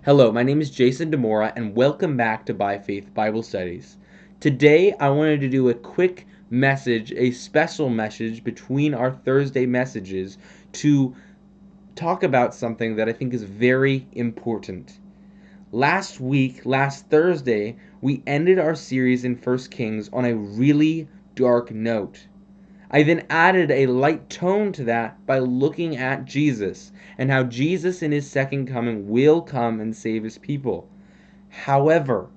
Hello, my name is Jason Demora, and welcome back to By Faith Bible Studies. Today, I wanted to do a quick message, a special message between our Thursday messages to talk about something that I think is very important. Last Thursday, we ended our series in 1 Kings on a really dark note. I then added a light tone to that by looking at Jesus and how Jesus in his second coming will come and save his people. However,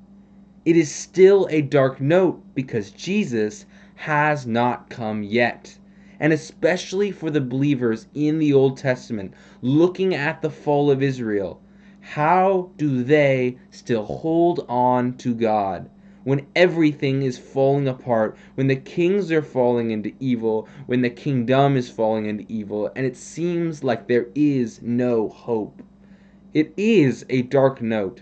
it is still a dark note because Jesus has not come yet. And especially for the believers in the Old Testament, looking at the fall of Israel, how do they still hold on to God? When everything is falling apart, when the kings are falling into evil, when the kingdom is falling into evil, and it seems like there is no hope. It is a dark note.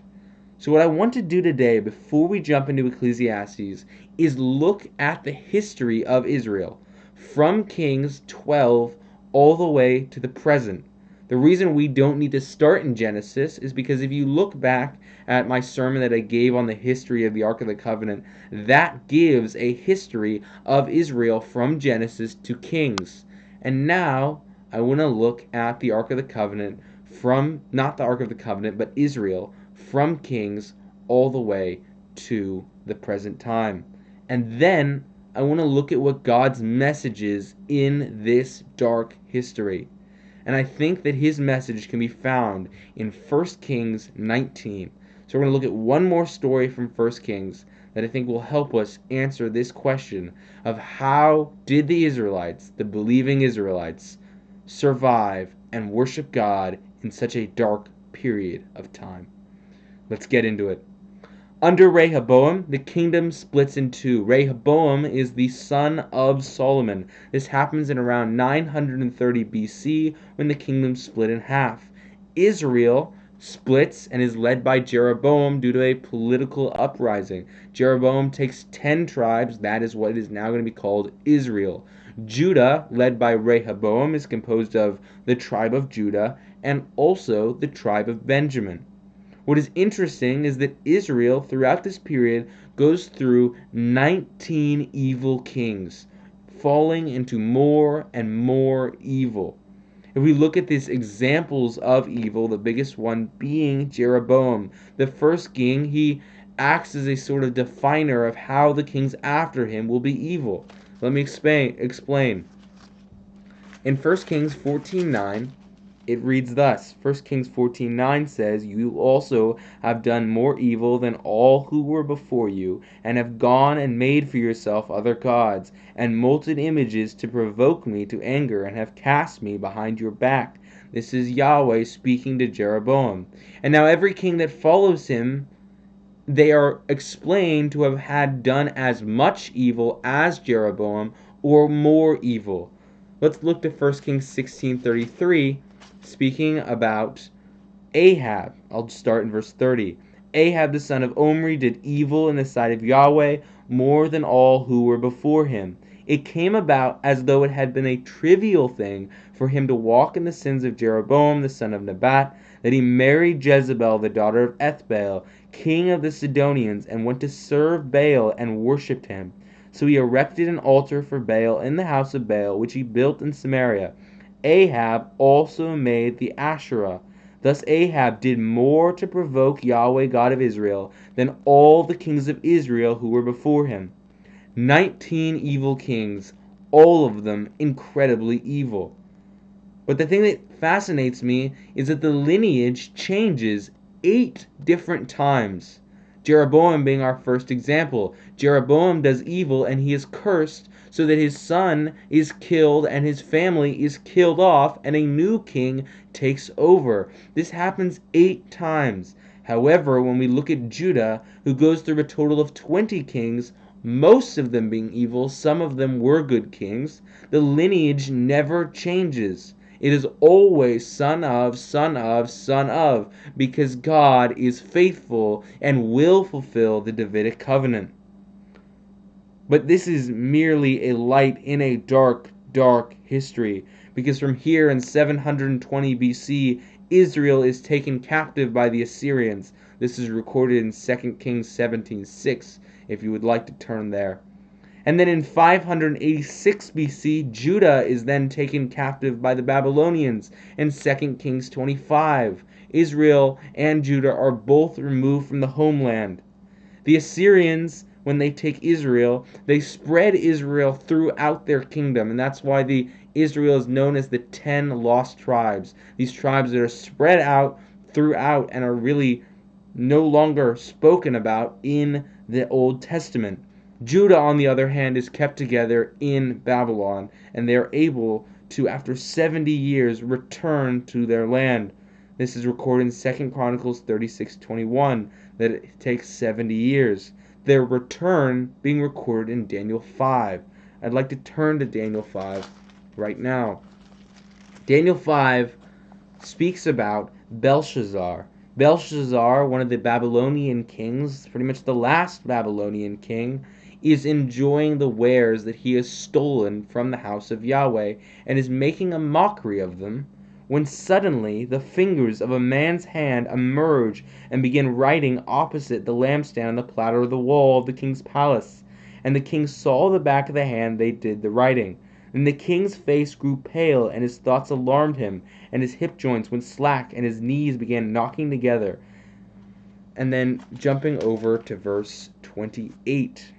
So what I want to do today, before we jump into Ecclesiastes, is look at the history of Israel, from Kings 12 all the way to the present. The reason we don't need to start in Genesis is because if you look back at my sermon that I gave on the history of the Ark of the Covenant, that gives a history of Israel from Genesis to Kings. And now I want to look at the Ark of the Covenant from, not the Ark of the Covenant, but Israel, from Kings all the way to the present time. And then I want to look at what God's message is in this dark history. And I think that his message can be found in 1 Kings 19. So we're going to look at one more story from 1 Kings that I think will help us answer this question of how did the Israelites, the believing Israelites, survive and worship God in such a dark period of time. Let's get into it. Under Rehoboam, the kingdom splits in two. Rehoboam is the son of Solomon. This happens in around 930 BC when the kingdom split in half. Israel splits and is led by Jeroboam due to a political uprising. Jeroboam takes 10 tribes. That is what is now going to be called Israel. Judah, led by Rehoboam, is composed of the tribe of Judah and also the tribe of Benjamin. What is interesting is that Israel, throughout this period, goes through 19 evil kings, falling into more and more evil. If we look at these examples of evil, the biggest one being Jeroboam, the first king, he acts as a sort of definer of how the kings after him will be evil. Let me explain. In 1 Kings 14:9, it reads thus. 1 Kings 14:9 says, "You also have done more evil than all who were before you, and have gone and made for yourself other gods, and molten images to provoke me to anger, and have cast me behind your back." This is Yahweh speaking to Jeroboam. And now every king that follows him, they are explained to have had done as much evil as Jeroboam, or more evil. Let's look to 1 Kings 16:33. Speaking about Ahab. I'll start in verse 30. Ahab the son of Omri did evil in the sight of Yahweh more than all who were before him. It came about as though it had been a trivial thing for him to walk in the sins of Jeroboam the son of Nebat, that he married Jezebel the daughter of Ethbaal, king of the Sidonians, and went to serve Baal and worshipped him. So he erected an altar for Baal in the house of Baal, which he built in Samaria. Ahab also made the Asherah. Thus Ahab did more to provoke Yahweh God of Israel than all the kings of Israel who were before him. 19 evil kings, all of them incredibly evil. But the thing that fascinates me is that the lineage changes 8 different times. Jeroboam being our first example. Jeroboam does evil and he is cursed so that his son is killed and his family is killed off and a new king takes over. This happens 8 times. However, when we look at Judah, who goes through a total of 20 kings, most of them being evil, some of them were good kings, the lineage never changes. It is always son of, son of, son of, because God is faithful and will fulfill the Davidic covenant. But this is merely a light in a dark, dark history, because from here in 720 BC, Israel is taken captive by the Assyrians. This is recorded in 2 Kings 17:6, if you would like to turn there. And then in 586 BC, Judah is then taken captive by the Babylonians in 2 Kings 25. Israel and Judah are both removed from the homeland. The Assyrians, when they take Israel, they spread Israel throughout their kingdom, and that's why the Israel is known as the 10 lost tribes. These tribes that are spread out throughout and are really no longer spoken about in the Old Testament. Judah, on the other hand, is kept together in Babylon, and they are able to, after 70 years, return to their land. This is recorded in 2 Chronicles 36:21, that it takes 70 years. Their return being recorded in Daniel 5. I'd like to turn to Daniel 5 right now. Daniel 5 speaks about Belshazzar. Belshazzar, one of the Babylonian kings, pretty much the last Babylonian king, is enjoying the wares that he has stolen from the house of Yahweh and is making a mockery of them, when suddenly the fingers of a man's hand emerge and begin writing opposite the lampstand on the platter of the wall of the king's palace. And the king saw the back of the hand they did the writing. Then the king's face grew pale, and his thoughts alarmed him, and his hip joints went slack, and his knees began knocking together. And then jumping over to verse 28,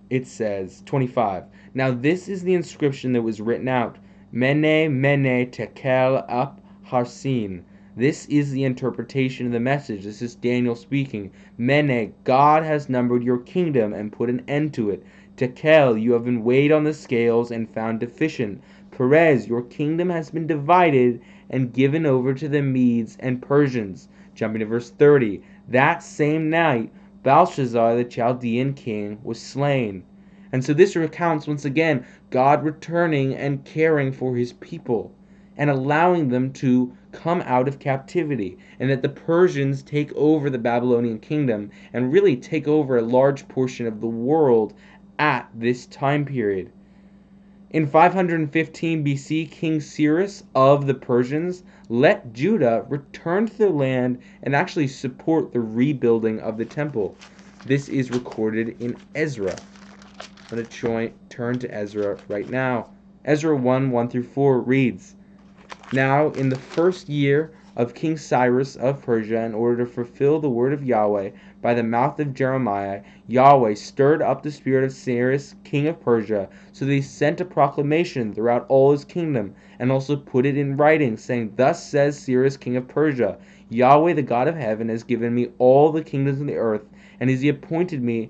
it says, 25, "Now this is the inscription that was written out, Mene, Mene, Tekel, Up, Harsin." This is the interpretation of the message. This is Daniel speaking. Mene, God has numbered your kingdom and put an end to it. Tekel, you have been weighed on the scales and found deficient. Perez, your kingdom has been divided and given over to the Medes and Persians. Jumping to verse 30, that same night, Belshazzar, the Chaldean king, was slain. And so this recounts once again God returning and caring for his people and allowing them to come out of captivity, and that the Persians take over the Babylonian kingdom and really take over a large portion of the world at this time period. In 515 BC, King Cyrus of the Persians let Judah return to their land and actually support the rebuilding of the temple. This is recorded in Ezra. I'm going to turn to Ezra right now. Ezra 1:1-4 reads, "Now in the first year of King Cyrus of Persia, in order to fulfill the word of Yahweh by the mouth of Jeremiah, Yahweh stirred up the spirit of Cyrus, king of Persia, so that he sent a proclamation throughout all his kingdom, and also put it in writing, saying, Thus says Cyrus, king of Persia, Yahweh the God of heaven has given me all the kingdoms of the earth, and as he appointed me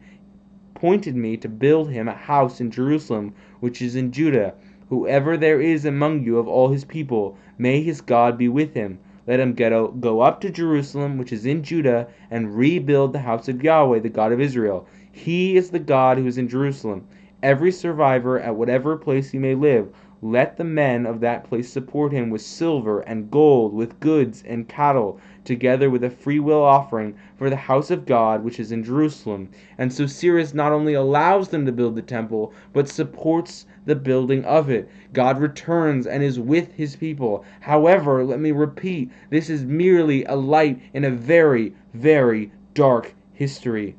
to build him a house in Jerusalem, which is in Judah. Whoever there is among you of all his people, may his God be with him. Let him go up to Jerusalem, which is in Judah, and rebuild the house of Yahweh, the God of Israel. He is the God who is in Jerusalem. Every survivor, at whatever place he may live, let the men of that place support him with silver and gold, with goods and cattle, together with a freewill offering for the house of God which is in Jerusalem." And so Cyrus not only allows them to build the temple, but supports the building of it. God returns and is with his people. However, let me repeat, this is merely a light in a very, very dark history.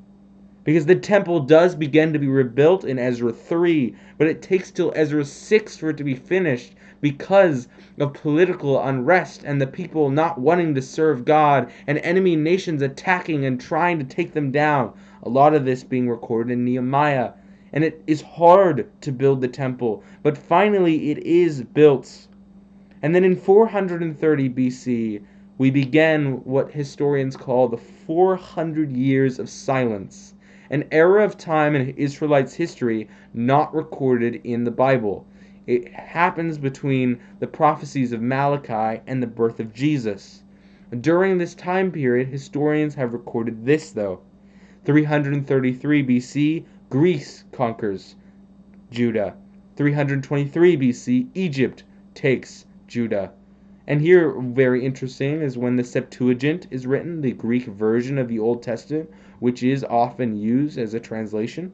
Because the temple does begin to be rebuilt in Ezra 3, but it takes till Ezra 6 for it to be finished because of political unrest and the people not wanting to serve God and enemy nations attacking and trying to take them down. A lot of this being recorded in Nehemiah. And it is hard to build the temple, but finally it is built. And then in 430 BC, we began what historians call the 400 years of silence, an era of time in Israelites' history not recorded in the Bible. It happens between the prophecies of Malachi and the birth of Jesus. During this time period, historians have recorded this, though. 333 BC, Greece conquers Judah. 323 BC, Egypt takes Judah. And here, very interesting, is when the Septuagint is written, the Greek version of the Old Testament, which is often used as a translation.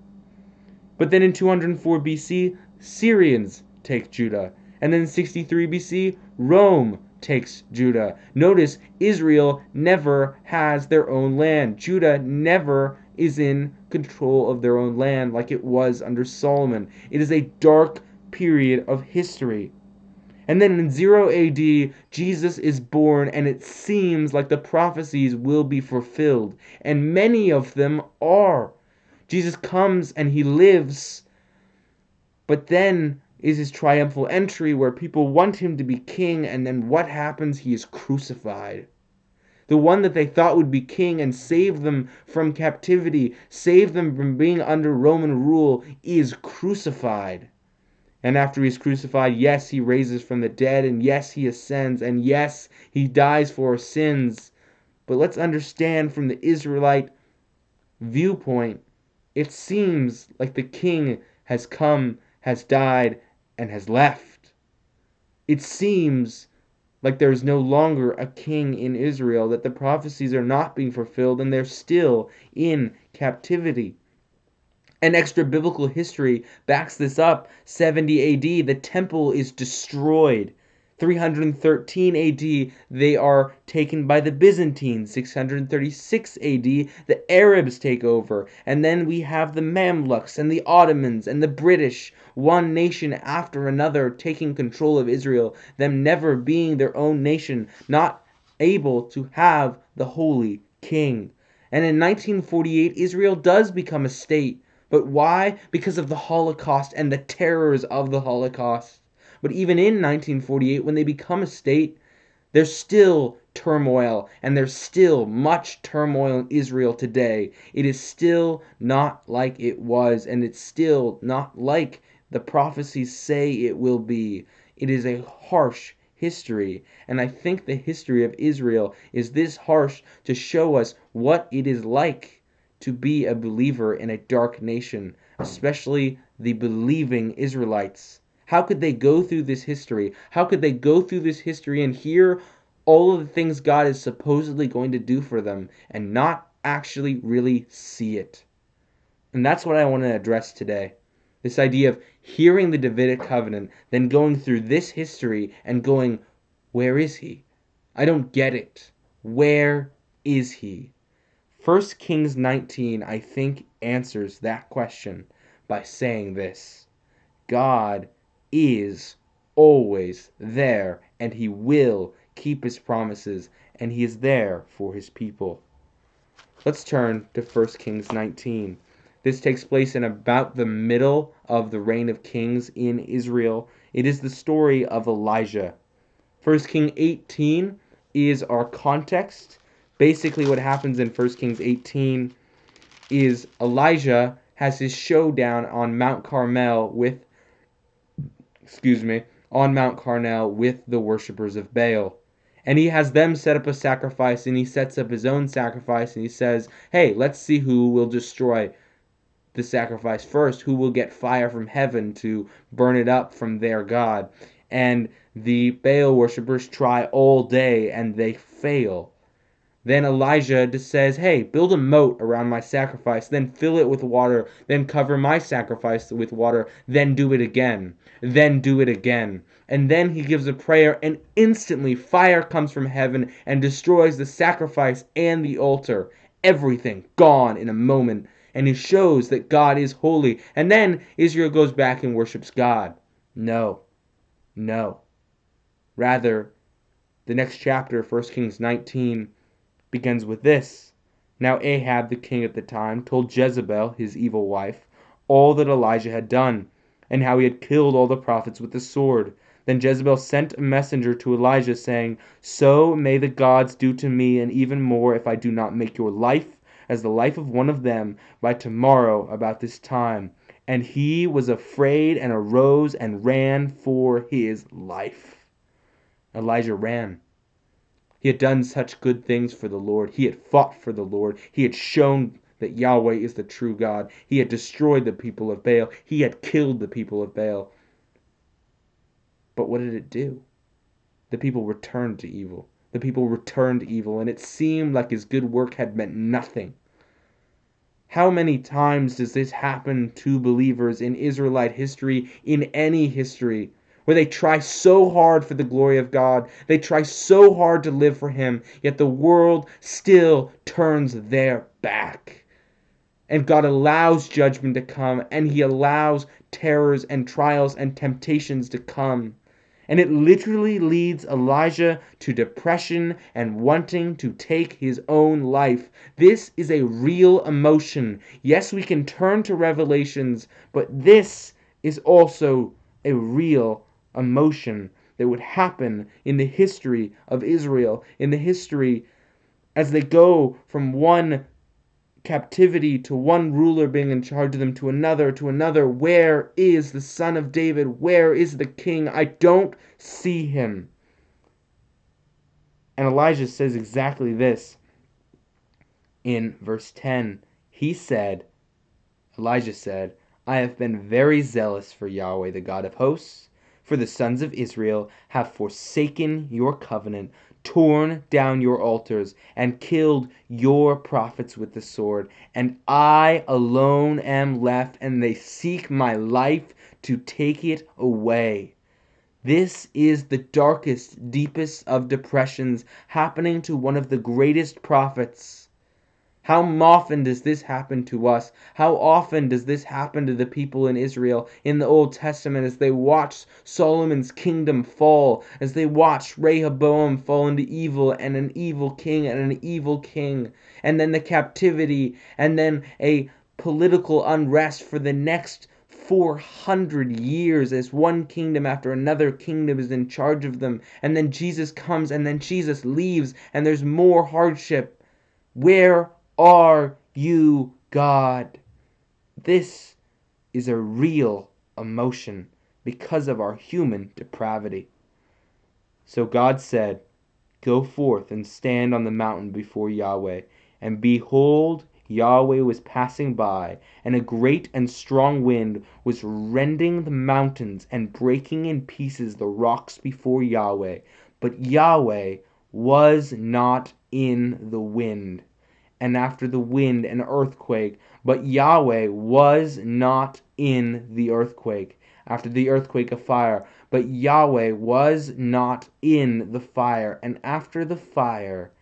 But then in 204 BC, Syrians take Judah. And then in 63 BC, Rome takes Judah. Notice Israel never has their own land. Judah never is in control of their own land like it was under Solomon. It is a dark period of history. And then in 0 AD, Jesus is born, and it seems like the prophecies will be fulfilled. And many of them are. Jesus comes and he lives, but then is his triumphal entry where people want him to be king, and then what happens? He is crucified. The one that they thought would be king and save them from captivity, save them from being under Roman rule, is crucified. And after he's crucified, yes, he raises from the dead, and yes, he ascends, and yes, he dies for our sins. But let's understand from the Israelite viewpoint, it seems like the king has come, has died, and has left. It seems like there is no longer a king in Israel, that the prophecies are not being fulfilled, and they're still in captivity. And extra biblical history backs this up. 70 AD, the temple is destroyed. 313 AD, they are taken by the Byzantines. 636 AD, the Arabs take over. And then we have the Mamluks and the Ottomans and the British, one nation after another taking control of Israel, them never being their own nation, not able to have the holy king. And in 1948, Israel does become a state. But why? Because of the Holocaust and the terrors of the Holocaust. But even in 1948, when they become a state, there's still turmoil, and there's still much turmoil in Israel today. It is still not like it was, and it's still not like the prophecies say it will be. It is a harsh history, and I think the history of Israel is this harsh to show us what it is like to be a believer in a dark nation, especially the believing Israelites. How could they go through this history? How could they go through this history and hear all of the things God is supposedly going to do for them and not actually really see it? And that's what I want to address today. This idea of hearing the Davidic covenant, then going through this history and going, where is he? I don't get it. Where is he? 1 Kings 19, I think, answers that question by saying this: God is always there, and he will keep his promises, and he is there for his people. Let's turn to 1 Kings 19. This takes place in about the middle of the reign of kings in Israel. It is the story of Elijah. 1 Kings 18 is our context. Basically what happens in 1 Kings 18 is Elijah has his showdown on Mount Carmel with the worshippers of Baal. And he has them set up a sacrifice, and he sets up his own sacrifice, and he says, hey, let's see who will destroy the sacrifice first, who will get fire from heaven to burn it up from their God. And the Baal worshippers try all day, and they fail. Then Elijah just says, hey, build a moat around my sacrifice, then fill it with water, then cover my sacrifice with water, then do it again, then do it again. And then he gives a prayer, and instantly fire comes from heaven and destroys the sacrifice and the altar. Everything gone in a moment. And he shows that God is holy. And then Israel goes back and worships God. No. Rather, the next chapter, 1 Kings 19, begins with this. Now Ahab, the king at the time, told Jezebel, his evil wife, all that Elijah had done, and how he had killed all the prophets with the sword. Then Jezebel sent a messenger to Elijah, saying, so may the gods do to me, and even more, if I do not make your life as the life of one of them by tomorrow about this time. And he was afraid and arose and ran for his life. Elijah ran. He had done such good things for the Lord. He had fought for the Lord. He had shown that Yahweh is the true God. He had destroyed the people of Baal. He had killed the people of Baal. But what did it do? The people returned to evil. The people returned to evil, and it seemed like his good work had meant nothing. How many times does this happen to believers in Israelite history, in any history, where they try so hard for the glory of God. They try so hard to live for Him, yet the world still turns their back. And God allows judgment to come, and He allows terrors and trials and temptations to come. And it literally leads Elijah to depression and wanting to take his own life. This is a real emotion. Yes, we can turn to Revelations, but this is also a real emotion that would happen in the history of Israel, in the history as they go from one captivity to one ruler being in charge of them to another. Where is the Son of David? Where is the King? I don't see him. And Elijah says exactly this in verse 10. Elijah said, I have been very zealous for Yahweh, the God of hosts, for the sons of Israel have forsaken your covenant, torn down your altars, and killed your prophets with the sword. And I alone am left, and they seek my life to take it away. This is the darkest, deepest of depressions happening to one of the greatest prophets. How often does this happen to us? How often does this happen to the people in Israel in the Old Testament as they watch Solomon's kingdom fall, as they watch Rehoboam fall into evil and an evil king and an evil king, and then the captivity, and then a political unrest for the next 400 years as one kingdom after another kingdom is in charge of them, and then Jesus comes and then Jesus leaves and there's more hardship. Where are you, God? This is a real emotion because of our human depravity. So God said, Go forth and stand on the mountain before Yahweh. And behold, Yahweh was passing by, and a great and strong wind was rending the mountains and breaking in pieces the rocks before Yahweh. But Yahweh was not in the wind. And after the wind an earthquake, but Yahweh was not in the earthquake. After the earthquake a fire, but Yahweh was not in the fire. And after the fire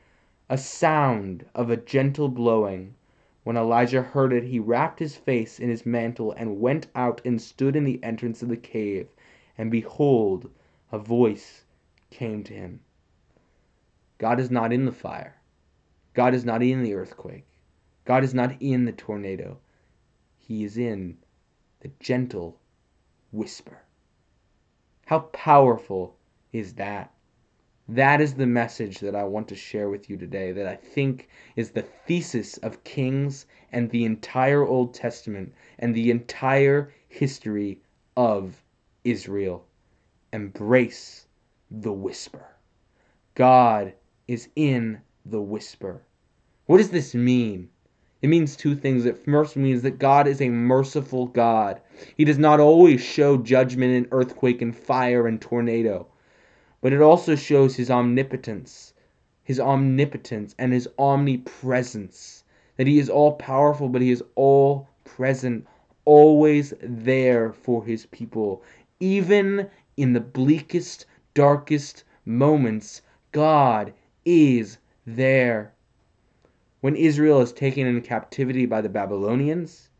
a sound of a gentle blowing. When Elijah heard it, he wrapped his face in his mantle and went out and stood in the entrance of the cave. And behold, a voice came to him. God is not in the fire. God is not in the earthquake. God is not in the tornado. He is in the gentle whisper. How powerful is that? That is the message that I want to share with you today, that I think is the thesis of Kings and the entire Old Testament and the entire history of Israel. Embrace the whisper. God is in the whisper. What does this mean? It means two things. It first means that God is a merciful God. He does not always show judgment in earthquake and fire and tornado. But it also shows his omnipotence and his omnipresence. That he is all powerful, but he is all present, always there for his people. Even in the bleakest, darkest moments, God is there. When Israel is taken into captivity by the Babylonians,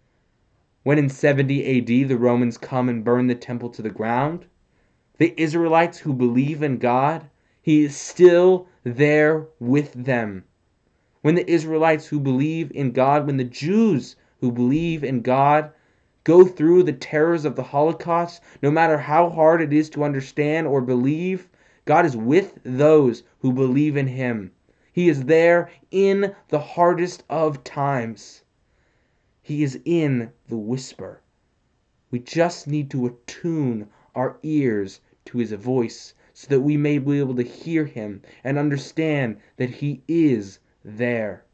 when in 70 AD the Romans come and burn the temple to the ground, the Israelites who believe in God, he is still there with them. When the Israelites who believe in God, when the Jews who believe in God go through the terrors of the Holocaust, no matter how hard it is to understand or believe, God is with those who believe in him. He is there in the hardest of times. He is in the whisper. We just need to attune our ears to his voice so that we may be able to hear him and understand that he is there.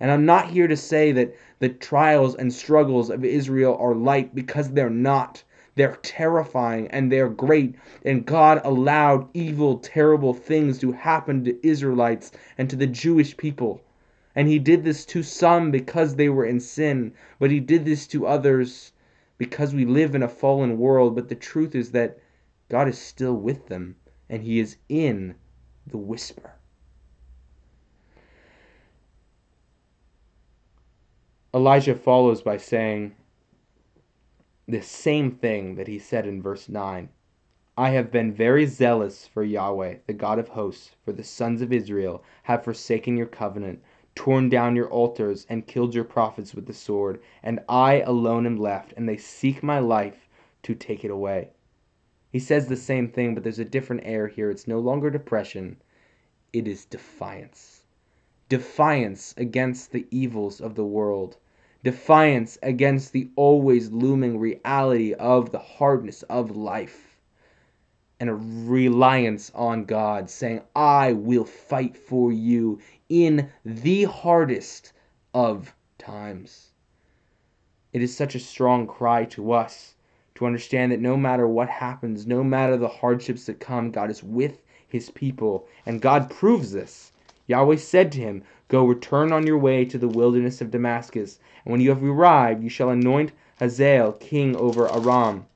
And I'm not here to say that the trials and struggles of Israel are light, because they're not. They're terrifying and they're great. And God allowed evil, terrible things to happen to Israelites and to the Jewish people. And he did this to some because they were in sin, but he did this to others because we live in a fallen world. But the truth is that God is still with them, and he is in the whisper. Elijah follows by saying the same thing that he said in verse 9. I have been very zealous for Yahweh, the God of hosts, for the sons of Israel have forsaken your covenant, torn down your altars, and killed your prophets with the sword, and I alone am left, and they seek my life to take it away. He says the same thing, but there's a different air here. It's no longer depression, it is defiance. Defiance against the evils of the world. Defiance against the always looming reality of the hardness of life. And a reliance on God, saying, I will fight for you in the hardest of times. It is such a strong cry to us to understand that no matter what happens, no matter the hardships that come, God is with his people. And God proves this. Yahweh said to him, Go, return on your way to the wilderness of Damascus, and when you have arrived, you shall anoint Hazael king over Aram.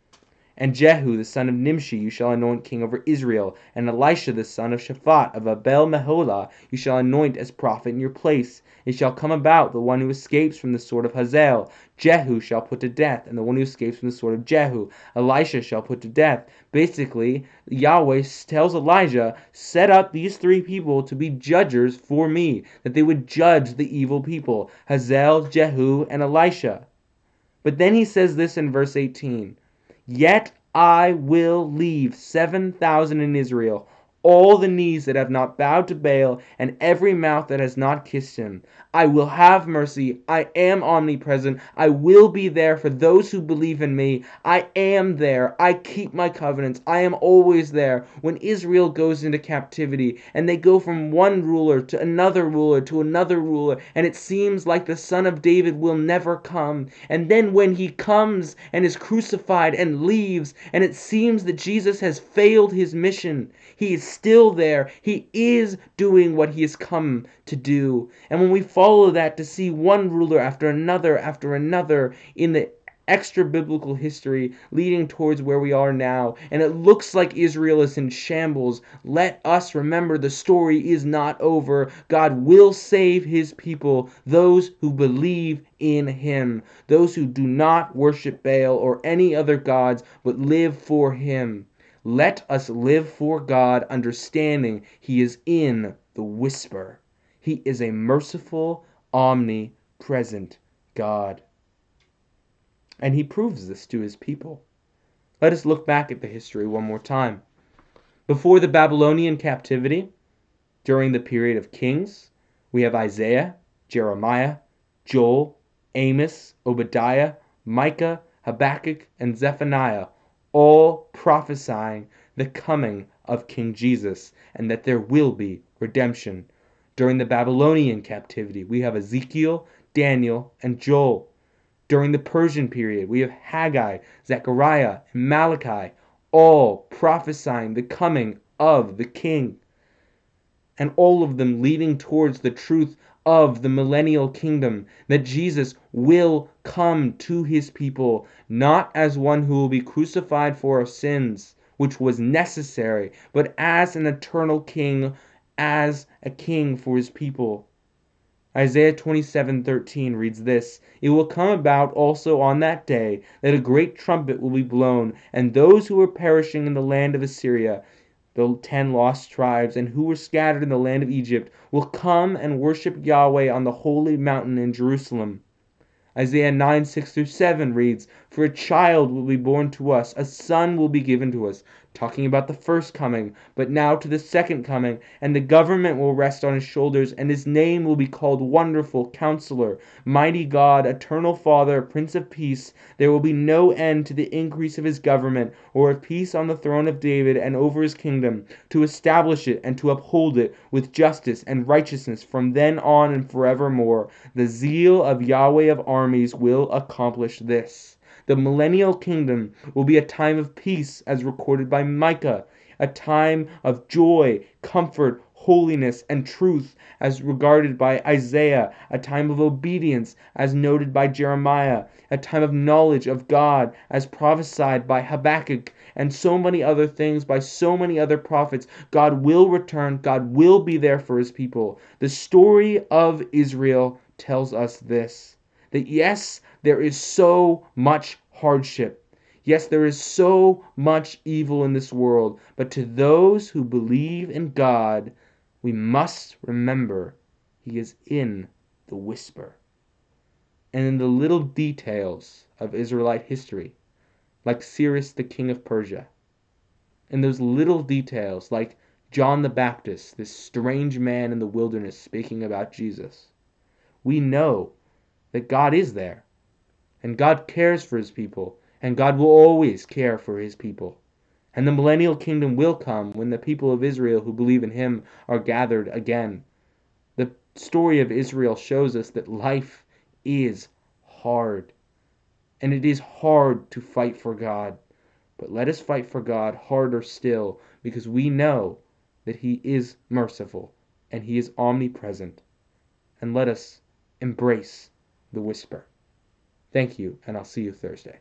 And Jehu the son of Nimshi you shall anoint king over Israel, and Elisha the son of Shaphat of Abel-Meholah you shall anoint as prophet in your place. It shall come about, the one who escapes from the sword of Hazael, Jehu shall put to death, and the one who escapes from the sword of Jehu, Elisha shall put to death. Basically, Yahweh tells Elijah, set up these three people to be judges for me, that they would judge the evil people, Hazael, Jehu, and Elisha. But then he says this in verse 18, Yet I will leave 7,000 in Israel, all the knees that have not bowed to Baal, and every mouth that has not kissed him. I will have mercy. I am omnipresent. I will be there for those who believe in me. I am there. I keep my covenants. I am always there. When Israel goes into captivity and they go from one ruler to another ruler to another ruler, and it seems like the Son of David will never come. And then when he comes and is crucified and leaves, and it seems that Jesus has failed his mission, he is still there. He is doing what he has come to do. And when we follow that to see one ruler after another in the extra biblical history leading towards where we are now, and it looks like Israel is in shambles, let us remember the story is not over. God will save his people, those who believe in him, those who do not worship Baal or any other gods, but live for him. Let us live for God, understanding he is in the whisper. He is a merciful, omnipresent God. And he proves this to his people. Let us look back at the history one more time. Before the Babylonian captivity, during the period of kings, we have Isaiah, Jeremiah, Joel, Amos, Obadiah, Micah, Habakkuk, and Zephaniah, all prophesying the coming of King Jesus and that there will be redemption. During the Babylonian captivity, we have Ezekiel, Daniel, and Joel. During the Persian period, we have Haggai, Zechariah, and Malachi, all prophesying the coming of the King, and all of them leading towards the truth of the millennial kingdom, that Jesus will come to his people, not as one who will be crucified for our sins, which was necessary, but as an eternal king, as a king for his people. Isaiah 27:13 reads this, It will come about also on that day that a great trumpet will be blown, and those who were perishing in the land of Assyria, the 10 lost tribes, and who were scattered in the land of Egypt, will come and worship Yahweh on the holy mountain in Jerusalem. Isaiah 9:6-7 reads, For a child will be born to us, a son will be given to us, talking about the first coming, but now to the second coming, and the government will rest on his shoulders, and his name will be called Wonderful, Counselor, Mighty God, Eternal Father, Prince of Peace. There will be no end to the increase of his government, or of peace on the throne of David and over his kingdom, to establish it and to uphold it with justice and righteousness from then on and forevermore. The zeal of Yahweh of armies will accomplish this. The millennial kingdom will be a time of peace as recorded by Micah, a time of joy, comfort, holiness and truth as regarded by Isaiah, a time of obedience as noted by Jeremiah, a time of knowledge of God as prophesied by Habakkuk, and so many other things by so many other prophets. God will return. God will be there for his people. The story of Israel tells us this, that yes, there is so much hardship. Yes, there is so much evil in this world, but to those who believe in God, we must remember he is in the whisper and in the little details of Israelite history, like Cyrus the king of Persia, in those little details like John the Baptist, this strange man in the wilderness speaking about Jesus. We know that God is there, and God cares for his people, and God will always care for his people. And the millennial kingdom will come when the people of Israel who believe in him are gathered again. The story of Israel shows us that life is hard, and it is hard to fight for God. But let us fight for God harder still, because we know that he is merciful and he is omnipresent. And let us embrace the whisper. Thank you, and I'll see you Thursday.